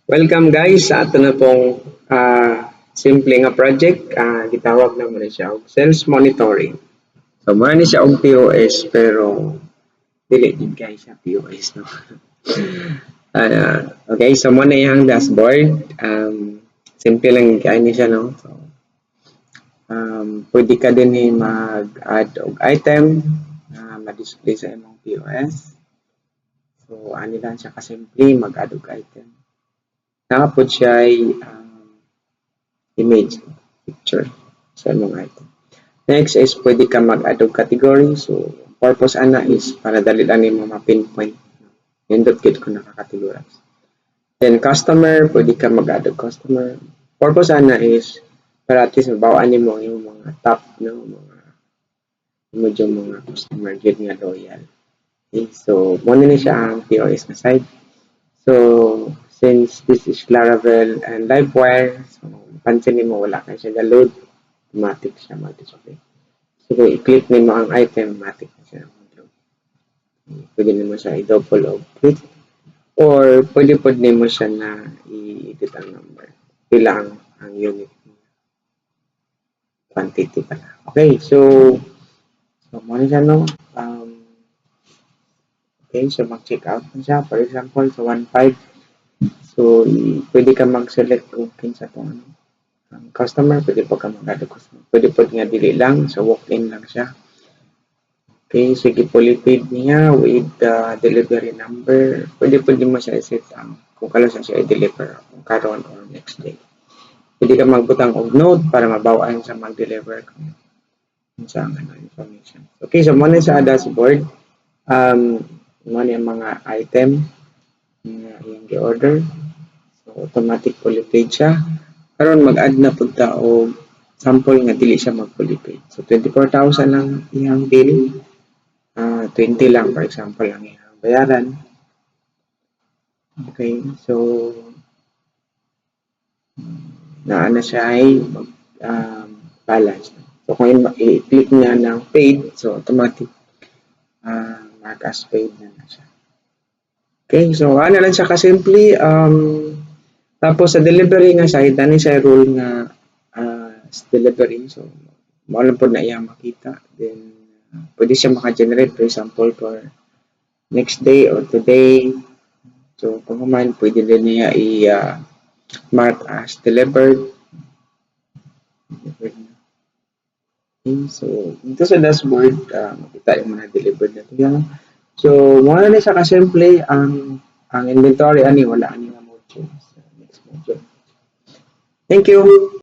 Welcome guys sa ato na pong simple nga project. Gitawag na mo na siya og sales monitoring. So mura ni siya og POS pero dili gid guys sa POS no. Okay, so mo na iyang dashboard. Simple lang kay ni siya no. So pwede ka din ni mag-add og item na ma-display sa imong POS. So ani lang siya kasimple mag-add og item. Nakapod siya ay image, picture sa imong item. Next is pwede ka mag-add og category. So, purpose ana is para dali lang nimo ma-pinpoint. Nindot gid ko nakakategorize. Then customer, pwede ka mag-add og customer. Purpose ana is para at least mabawaan nimo yung mga top no mga customer gid nga loyal. Okay, so mo ni siya ang POS na side. So, since this is Laravel and Livewire, so pansin mo wala kay siya load, automatic siya mag-display. So, kung i-click mo ang item, automatic na siya mag-load. Pwede mo siya i-double o click or pwede mo siya na i-edit ang number. Pila ang unit quantity pala. Okay, so muna siya no. Okay, so mag-check out na siya. For example, sa 1.5. So, pwede ka mag-select kung kinsa itong customer. Pwede pa ka mag-add customer. Pwede po nga dili lang. So, walk-in lang siya. Okay, so i-polypaid niya with the delivery number. Pwede mo siya i-set kung kailan siya i-deliver kung karon or next day. Pwede ka magbutang og note para mabawaan sa mag-deliver kung sa information. Okay, so muna sa dashboard. Muna yung mga item na yung i-order. So, automatic polypaid siya. Karon mag-add na punta o sample nga dili siya mag-polypaid. So, 24,000 lang iyang bill. 20 lang, for example, ang iyang bayaran. Okay, so naana siya ay balance. So, kung i-click niya ng paid, so automatic mark as paid na siya. Okay, so ano lang siya kasimple. Tapos sa delivery nga side, dani siya rule nga delivery. So, maalam po na iya makita. Then, pwede siya maka-generate, for example, for next day or today. So, kung kumain, pwede din niya i-mark as delivered. Okay, so, dito sa dashboard, makita yung mga delivered na ito. So, muna na siya kasimple. Ang inventory, wala ani nga module. Next module. Thank you.